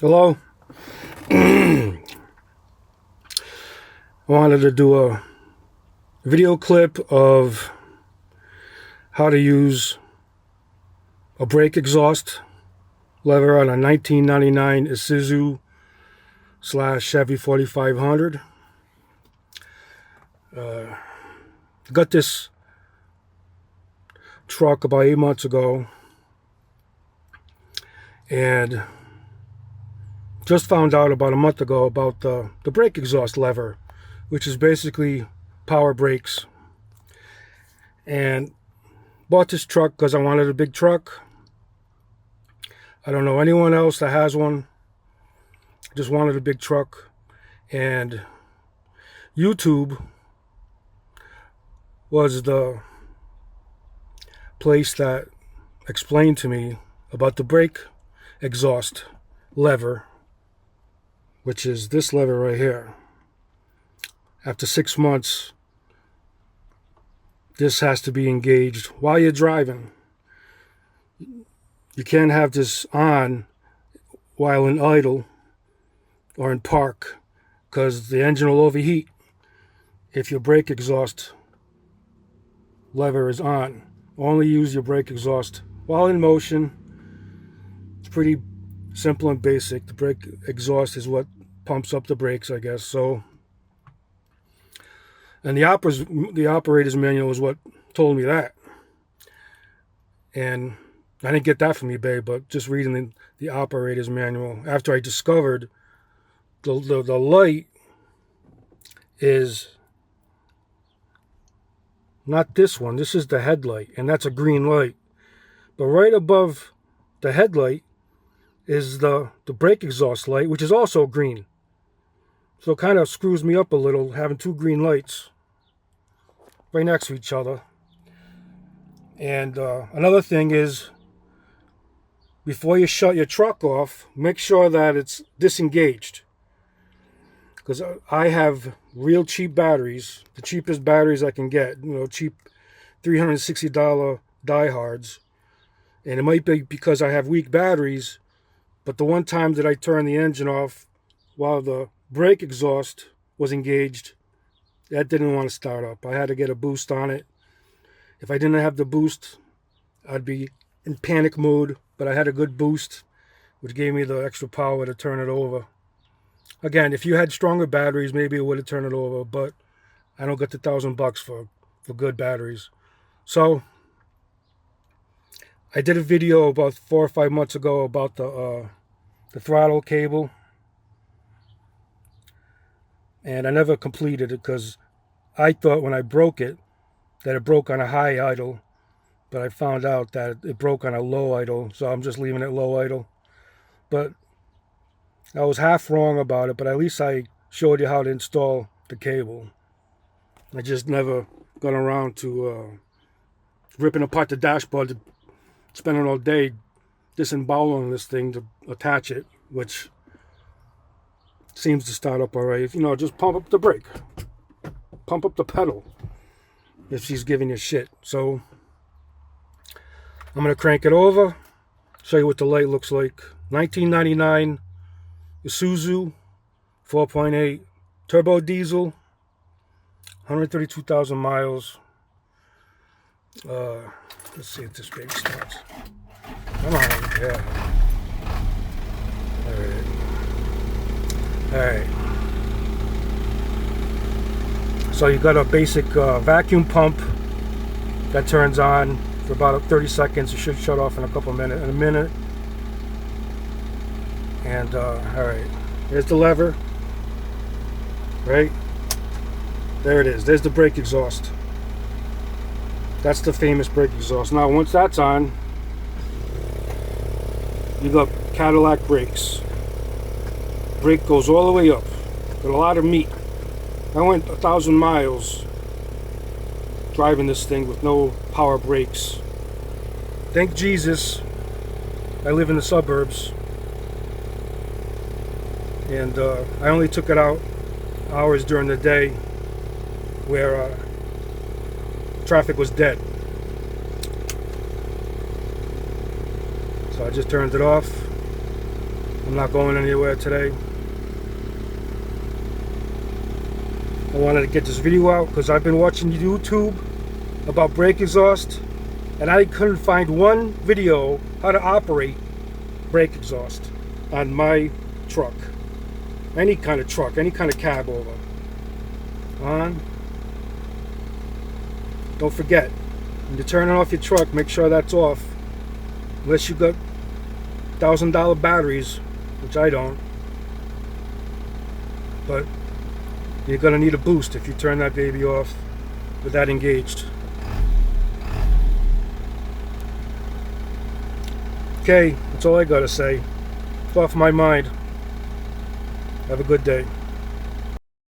Hello. I wanted to do a video clip of how to use a brake exhaust lever on a 1999 Isuzu / Chevy 4500. Got this truck about 8 months ago and just found out about a month ago about the brake exhaust lever, which is basically power brakes. And bought this truck because I wanted a big truck. I don't know anyone else that has one. Just wanted a big truck. And YouTube was the place that explained to me about the brake exhaust lever, which is this lever right here. After 6 months, this has to be engaged while you're driving. You can't have this on while in idle or in park, because the engine will overheat if your brake exhaust lever is on. Only use your brake exhaust while in motion. It's pretty simple and basic. The brake exhaust is what pumps up the brakes, I guess. So, and the operator's manual is what told me that. And I didn't get that from eBay, but just reading the operator's manual, after I discovered the light is not this one. This is the headlight, and that's a green light. But right above the headlight is the brake exhaust light, which is also green. So it kind of screws me up a little, having two green lights right next to each other. And another thing is, before you shut your truck off, make sure that it's disengaged. Because I have real cheap batteries, the cheapest batteries I can get, cheap $360 diehards. And it might be because I have weak batteries, but the one time that I turned the engine off while the brake exhaust was engaged, that didn't want to start up. I had to get a boost on it. If I didn't have the boost, I'd be in panic mode, but I had a good boost, which gave me the extra power to turn it over. Again, if you had stronger batteries, maybe it would have turned it over, but I don't get the $1,000 for good batteries. So I did a video about 4 or 5 months ago about the throttle cable, and I never completed it because I thought when I broke it that it broke on a high idle, but I found out that it broke on a low idle, so I'm just leaving it low idle. But I was half wrong about it, but at least I showed you how to install the cable. I just never got around to ripping apart the dashboard, spending all day disemboweling this thing to attach it, which seems to start up all right. Just pump up the brake, pump up the pedal if she's giving you shit. So I'm going to crank it over, show you what the light looks like. 1999 Isuzu 4.8 turbo diesel, 132,000 miles. Let's see if this baby starts. Come on, yeah. All right. So you got a basic vacuum pump that turns on for about 30 seconds. It should shut off in a minute. And all right, here's the lever. Right there it is. There's the brake exhaust. That's the famous brake exhaust. Now once that's on, you got Cadillac brakes. Brake goes all the way up. Got a lot of meat. I went 1,000 miles driving this thing with no power brakes. Thank Jesus I live in the suburbs, and I only took it out hours during the day where traffic was dead. So I just turned it off. I'm not going anywhere today. I wanted to get this video out because I've been watching YouTube about brake exhaust, and I couldn't find one video how to operate brake exhaust on my truck. Any kind of truck, any kind of cab over. On. Don't forget, when you're turning off your truck, make sure that's off. Unless you got $1,000 batteries, which I don't. But you're going to need a boost if you turn that baby off with that engaged. Okay, that's all I got to say. It's off my mind. Have a good day.